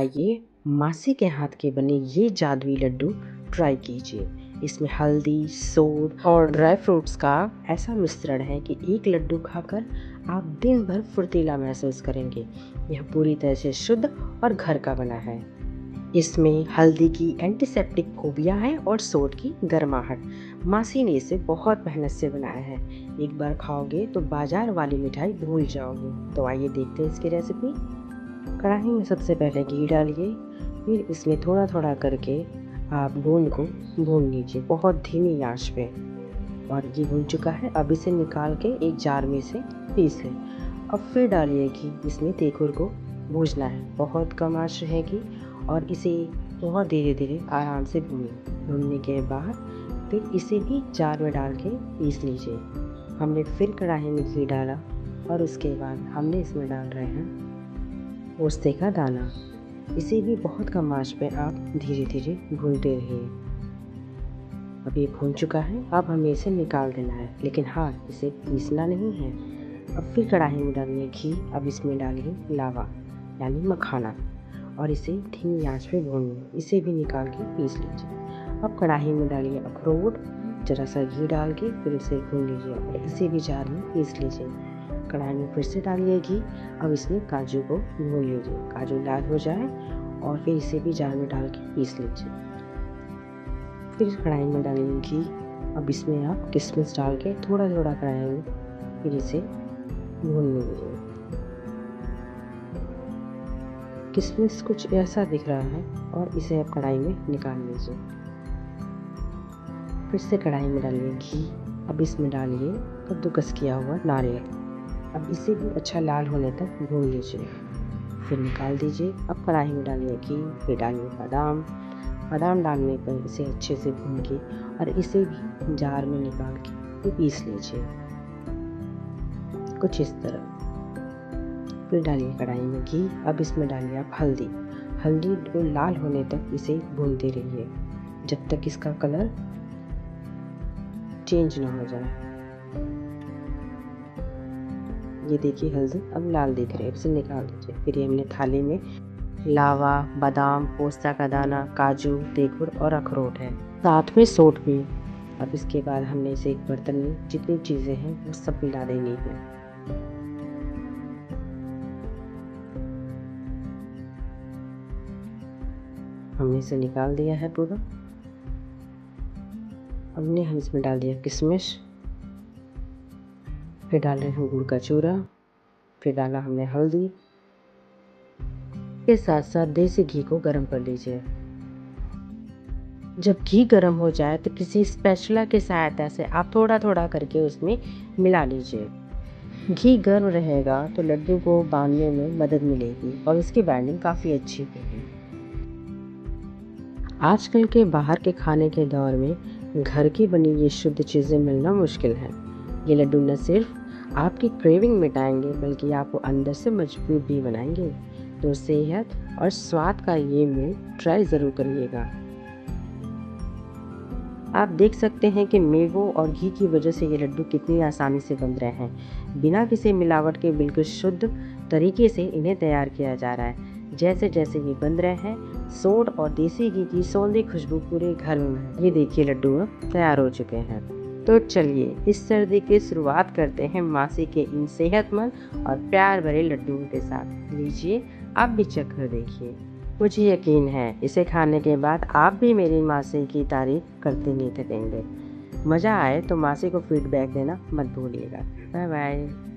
आइए मासी के हाथ के बने ये जादुई लड्डू ट्राई कीजिए। इसमें हल्दी, सोड और ड्राई फ्रूट्स का ऐसा मिश्रण है कि एक लड्डू खाकर आप दिन भर फुर्तीला महसूस करेंगे। यह पूरी तरह से शुद्ध और घर का बना है। इसमें हल्दी की एंटीसेप्टिक फोबिया है और सोड की गर्माहट। मासी ने इसे बहुत मेहनत से बनाया है। एक बार खाओगे तो बाजार वाली मिठाई भूल जाओगे। तो आइए देखते हैं इसकी रेसिपी। कढ़ाई में सबसे पहले घी डालिए, फिर इसमें थोड़ा थोड़ा करके आप गोंद को भून लीजिए बहुत धीमी आंच पे। और घी भून चुका है, अब इसे निकाल के एक जार में से पीस लें। अब फिर डालिए घी, इसमें तेखुर को भूनना है, बहुत कम आंच रहेगी और इसे बहुत धीरे धीरे आराम से भूनने के बाद फिर इसे भी जार में डाल के पीस लीजिए। हमने फिर कढ़ाई में घी डाला और उसके बाद हमने इसमें डाल रहे हैं पोस्ते का दाना। इसे भी बहुत कम आंच पे आप धीरे धीरे भूनते रहिए। अब ये भून चुका है, अब हमें इसे निकाल देना है, लेकिन हाँ, इसे पीसना नहीं है। अब फिर कढ़ाई में डालिए घी, अब इसमें डालिए लावा यानी मखाना और इसे धीमी आंच पे भूनिए। इसे भी निकाल के पीस लीजिए। अब कढ़ाई में डालिए अखरोट, जरा सा घी डाल के फिर इसे भून लीजिए और इसे भी जार में पीस लीजिए। कढ़ाई में फिर से डालिए घी, अब इसमें काजू को भून लीजिए। काजू लाल हो जाए और फिर इसे भी जार में डाल के पीस लीजिए। फिर कढ़ाई में डालिए घी, अब इसमें आप किशमिश डाल के थोड़ा थोड़ा कढ़ाई में फिर इसे भून लीजिए। किशमिश कुछ ऐसा दिख रहा है और इसे आप कढ़ाई में निकाल लीजिए। फिर से कढ़ाई में डालिए घी, अब इसमें डालिए कद्दूकस किया हुआ नारियल। अब इसे भी अच्छा लाल होने तक भून लीजिए, फिर निकाल दीजिए। अब कढ़ाई में डालिए घी, फिर डालिए बादाम डालने पर इसे अच्छे से भून के और इसे भी जार में निकाल के फिर पीस लीजिए कुछ इस तरह। फिर डालिए कढ़ाई में घी, अब इसमें डालिए आप हल्दी को लाल होने तक इसे भूनते रहिए जब तक इसका कलर चेंज ना हो जाए। ये देखिए हल्दी अब लाल दिख रही है, इसे निकाल दीजिए। फिर ये हमने थाली में लावा, बादाम, पोस्ता का दाना, काजू, तेखुर और अखरोट है, साथ में सोट भी। अब इसके बाद हमने इसे एक बर्तन में जितनी चीज़ें हैं वो सब मिला देनी है। हमने इसे निकाल दिया है पूरा। हम इसमें डाल दिया किशमिश, फिर डाल रहे हैं गुड़ का चूरा, फिर डाला हमने हल्दी के साथ साथ देसी घी को गर्म कर लीजिए। जब घी गर्म हो जाए तो किसी स्पैचुला की सहायता से आप थोड़ा थोड़ा करके उसमें मिला लीजिए। घी गर्म रहेगा तो लड्डू को बांधने में मदद मिलेगी और उसकी बाइंडिंग काफ़ी अच्छी होगी। आजकल के बाहर के खाने के दौर में घर की बनी ये शुद्ध चीज़ें मिलना मुश्किल है। ये लड्डू न सिर्फ आपकी क्रेविंग मिटाएंगे बल्कि आपको अंदर से मजबूत भी बनाएंगे। तो सेहत और स्वाद का ये मेल ट्राई ज़रूर करिएगा। आप देख सकते हैं कि मेवों और घी की वजह से ये लड्डू कितनी आसानी से बन रहे हैं। बिना किसी मिलावट के बिल्कुल शुद्ध तरीके से इन्हें तैयार किया जा रहा है। जैसे जैसे ये बन रहे हैं, सोड और देसी घी की सौंधी खुशबू पूरे घर में है। ये देखिए लड्डू अब तैयार हो चुके हैं। तो चलिए इस सर्दी की शुरुआत करते हैं मासी के इन सेहतमंद और प्यार भरे लड्डुओं के साथ। लीजिए आप भी चख कर देखिए। मुझे यकीन है इसे खाने के बाद आप भी मेरी मासी की तारीफ करते नहीं थकेंगे। मज़ा आए तो मासी को फीडबैक देना मत भूलिएगा। Bye bye.